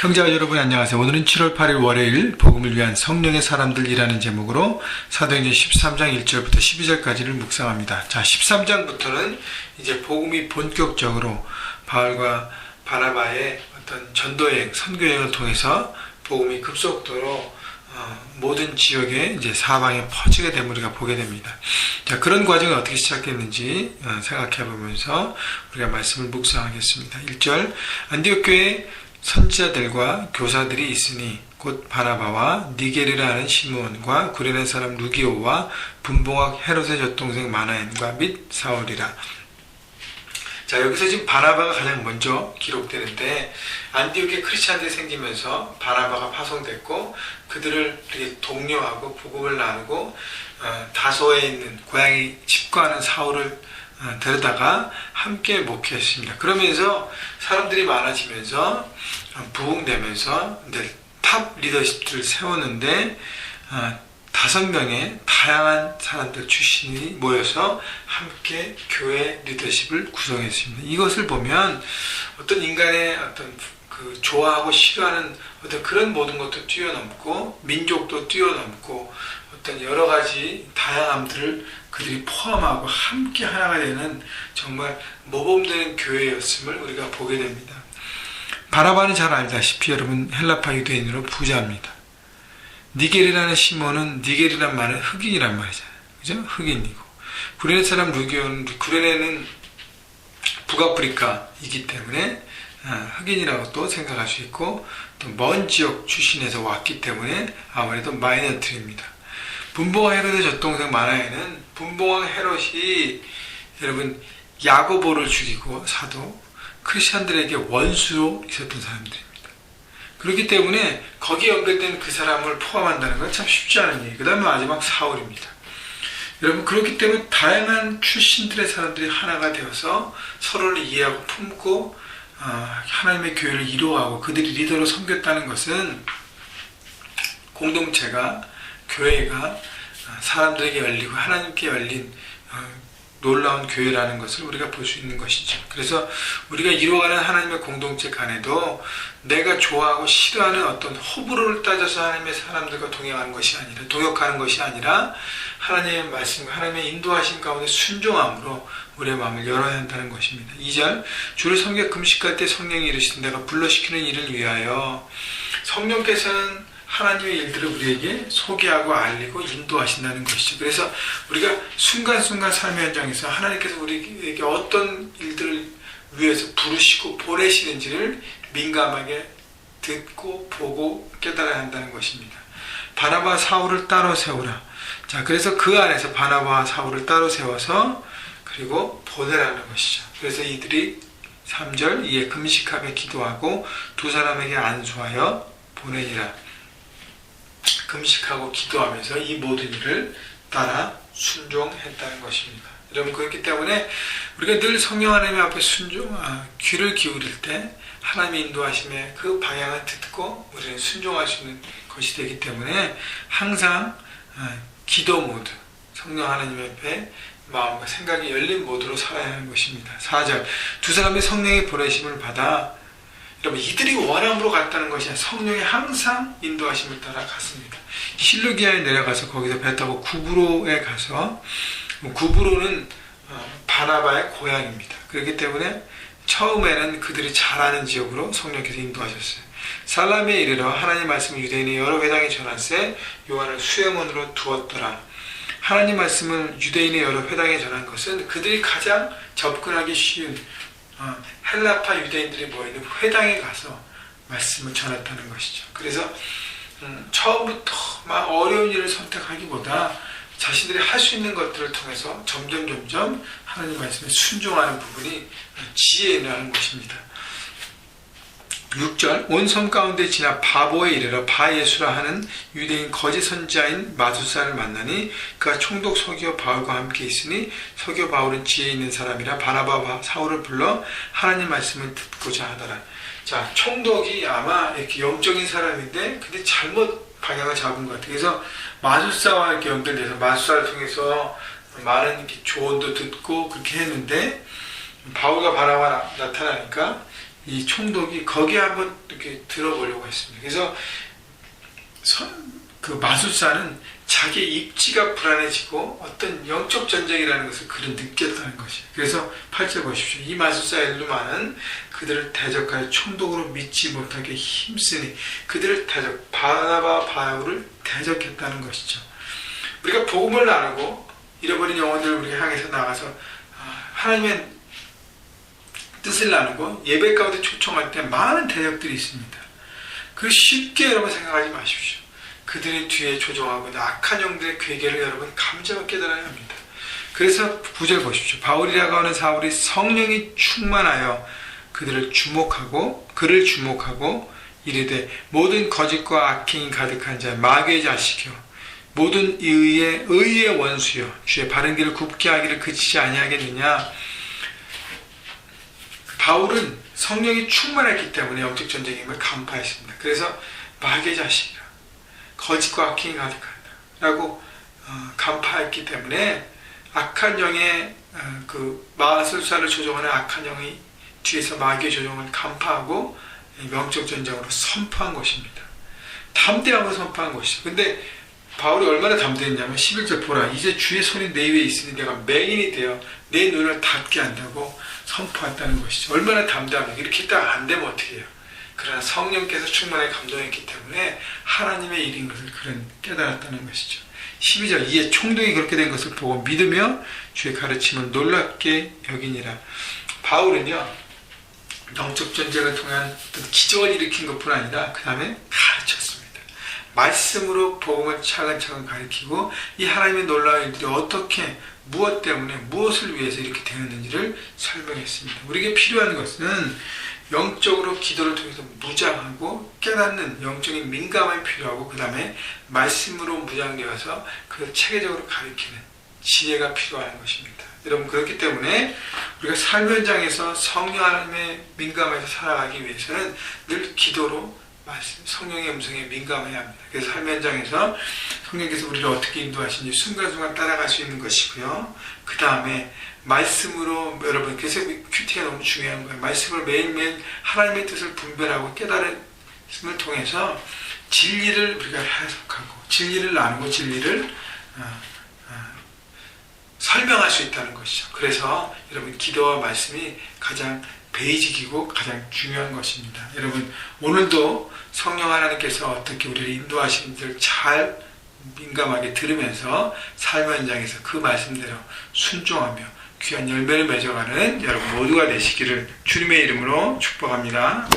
형제와 여러분 안녕하세요. 오늘은 7월 8일 월요일 복음을 위한 성령의 사람들이라는 제목으로 사도행전 13장 1절부터 12절까지를 묵상합니다. 자, 13장부터는 이제 복음이 본격적으로 바울과 바나바의 어떤 전도여행, 선교여행을 통해서 복음이 급속도로 모든 지역에 이제 사방에 퍼지게 됨을 우리가 보게 됩니다. 자, 그런 과정이 어떻게 시작했는지 생각해 보면서 우리가 말씀을 묵상하겠습니다. 1절 안디옥 교회에 선지자들과 교사들이 있으니 곧 바나바와 니게르라는 시므온과 구레네 사람 루기오와 분봉학 헤롯의 젖동생 마나엔과 및 사울이라. 자, 여기서 지금 바나바가 가장 먼저 기록되는데, 안디옥에 크리스찬들이 생기면서 바나바가 파송됐고 그들을 이렇게 독려하고 복음을 나누고 다소에 있는 고향이 집과하는 사울을 데려다가 함께 목회했습니다. 그러면서 사람들이 많아지면서 부흥되면서 탑 리더십들을 세우는데 5명의 다양한 사람들 출신이 모여서 함께 교회 리더십을 구성했습니다. 이것을 보면 어떤 인간의 어떤 그 좋아하고 싫어하는 어떤 그런 모든 것도 뛰어넘고 민족도 뛰어넘고 어떤 여러 가지 다양함들을 그들이 포함하고 함께 하나가 되는 정말 모범되는 교회였음을 우리가 보게 됩니다. 바나바는 잘 알다시피 여러분 헬라파 유대인으로 부자입니다. 니게르라는 시몬은 니게르란 말은 흑인이란 말이잖아요. 그죠? 흑인이고. 구레네 사람 루기오는 구레네는 북아프리카이기 때문에 흑인이라고 또 생각할 수 있고 또 먼 지역 출신에서 왔기 때문에 아무래도 마이너리티입니다. 분봉왕 헤롯의 젖동생 마나에는 분봉왕 헤롯이 여러분 야고보를 죽이고 사도 크리스천들에게 원수로 있었던 사람들입니다. 그렇기 때문에 거기에 연결된 그 사람을 포함한다는 건 참 쉽지 않은 얘기. 그 다음에 마지막 사울입니다. 여러분 그렇기 때문에 다양한 출신들의 사람들이 하나가 되어서 서로를 이해하고 품고 하나님의 교회를 이루어가고 그들이 리더로 섬겼다는 것은 공동체가 교회가 사람들에게 열리고 하나님께 열린 놀라운 교회라는 것을 우리가 볼 수 있는 것이죠. 그래서 우리가 이루어가는 하나님의 공동체 간에도 내가 좋아하고 싫어하는 어떤 호불호를 따져서 하나님의 사람들과 동역하는 것이 아니라 하나님의 말씀과 하나님의 인도하심 가운데 순종함으로 우리의 마음을 열어야 한다는 것입니다. 2절 주를 섬겨 금식할 때 성령이 이르시되 내가 불러시키는 일을 위하여. 성령께서는 하나님의 일들을 우리에게 소개하고 알리고 인도하신다는 것이죠. 그래서 우리가 순간순간 삶의 현장에서 하나님께서 우리에게 어떤 일들을 위해서 부르시고 보내시는지를 민감하게 듣고 보고 깨달아야 한다는 것입니다. 바나바와 사울을 따로 세우라. 자, 그래서 그 안에서 바나바와 사울을 따로 세워서 그리고 보내라는 것이죠. 그래서 이들이 3절 이에 금식하며 기도하고 두 사람에게 안수하여 보내니라. 금식하고 기도하면서 이 모든 일을 따라 순종했다는 것입니다. 여러분 그렇기 때문에 우리가 늘 성령 하나님 앞에 귀를 기울일 때 하나님의 인도하심에 그 방향을 듣고 우리는 순종할 수 있는 것이 되기 때문에 항상 기도 모드, 성령 하나님 앞에 마음과 생각이 열린 모드로 살아야 하는 것입니다. 4절 두 사람의 성령의 보내심을 받아. 여러분 이들이 원함으로 갔다는 것이 아니라 성령이 항상 인도하심을 따라 갔습니다. 실루기아에 내려가서 거기서 배 타고 구브로에 가서, 구브로는 바나바의 고향입니다. 그렇기 때문에 처음에는 그들이 잘 아는 지역으로 성령께서 인도하셨어요. 살라미에 이르러 하나님 말씀을 유대인의 여러 회당에 전할세 요한을 수행원으로 두었더라. 하나님 말씀을 유대인의 여러 회당에 전한 것은 그들이 가장 접근하기 쉬운 헬라파 유대인들이 모이는 회당에 가서 말씀을 전했다는 것이죠. 그래서 처음부터 막 어려운 일을 선택하기보다 자신들이 할 수 있는 것들을 통해서 점점 하나님 말씀에 순종하는 부분이 지혜라는 것입니다. 6절 온 섬 가운데 지나 바보에 이르러 바예수라 하는 유대인 거짓 선지자인 마술사를 만나니 그가 총독 서기오 바울과 함께 있으니 서기오 바울은 지혜 있는 사람이라 바나바와 사울을 불러 하나님 말씀을 듣고자 하더라. 자, 총독이 아마 이렇게 영적인 사람인데 근데 잘못 방향을 잡은 것 같아요. 그래서 마술사와 이렇게 연결돼서 마술사를 통해서 많은 이렇게 조언도 듣고 그렇게 했는데 바울과 바나바가 나타나니까 이 총독이 거기에 한번 이렇게 들어보려고 했습니다. 그래서 그 마술사는 자기 입지가 불안해지고 어떤 영적 전쟁이라는 것을 그를 느꼈다는 것이에요. 그래서 8절 보십시오. 이 마술사 엘루마는 그들을 대적하여 총독으로 믿지 못하게 힘쓰니 그들을 바나바 바울을 대적했다는 것이죠. 우리가 복음을 나누고 잃어버린 영혼들을 우리가 향해서 나가서 하나님의 뜻을 나누고 예배 가운데 초청할 때 많은 대적들이 있습니다. 그 쉽게 여러분 생각하지 마십시오. 그들의 뒤에 조종하고 악한 영들의 괴계를 여러분 감정을 깨달아야 합니다. 그래서 9절 보십시오. 바울이라고 하는 사울이 성령이 충만하여 그를 주목하고 이르되 모든 거짓과 악행이 가득한 자 마귀의 자식이요 모든 의의 원수요 주의 바른 길을 굽게 하기를 그치지 아니하겠느냐. 바울은 성령이 충만했기 때문에 영적 전쟁임을 간파했습니다. 그래서 마귀의 자식이라 거짓과 악행이 가득하다 라고 간파했기 때문에 악한 영의 그 마술사를 조종하는 악한 영이 뒤에서 마귀의 조종을 간파하고 영적 전쟁으로 선포한 것입니다. 담대하고 선포한 것이죠. 근데 바울이 얼마나 담대했냐면 11절 보라 이제 주의 손이 내 위에 있으니 내가 맹인이 되어 내 눈을 닫게 한다고 선포했다는 것이죠. 얼마나 담대합니까? 이렇게 했다가 안 되면 어떻게 해요? 그러나 성령께서 충만하게 감동했기 때문에 하나님의 일인 것을 그는 깨달았다는 것이죠. 12절 이에 총독이 그렇게 된 것을 보고 믿으며 주의 가르침을 놀랍게 여기니라. 바울은요 영적 전쟁을 통한 기적을 일으킨 것뿐 아니라 그 다음에 가르쳤습니다. 말씀으로 복음을 차근차근 가르치고 이 하나님의 놀라운 일들이 어떻게 무엇 때문에 무엇을 위해서 이렇게 되었는지를 설명했습니다. 우리에게 필요한 것은 영적으로 기도를 통해서 무장하고 깨닫는 영적인 민감함이 필요하고 그 다음에 말씀으로 무장되어서 그걸 체계적으로 가르치는 지혜가 필요한 것입니다. 여러분 그렇기 때문에 우리가 삶 현장에서 성령 하나님의 민감해서 살아가기 위해서는 늘 기도로 성령의 음성에 민감해야 합니다. 그래서 삶 현장에서 성령께서 우리를 어떻게 인도하시는지 순간순간 따라갈 수 있는 것이고요. 그 다음에 말씀으로 여러분 그래서 큐티가 너무 중요한 거예요. 말씀을 매일매일 하나님의 뜻을 분별하고 깨달음을 통해서 진리를 우리가 해석하고 진리를 나누고 진리를 설명할 수 있다는 것이죠. 그래서 여러분 기도와 말씀이 가장 베이직이고 가장 중요한 것입니다. 여러분 오늘도 성령 하나님께서 어떻게 우리를 인도하시는지를 잘 민감하게 들으면서 삶 현장에서 그 말씀대로 순종하며 귀한 열매를 맺어가는 여러분 모두가 되시기를 주님의 이름으로 축복합니다.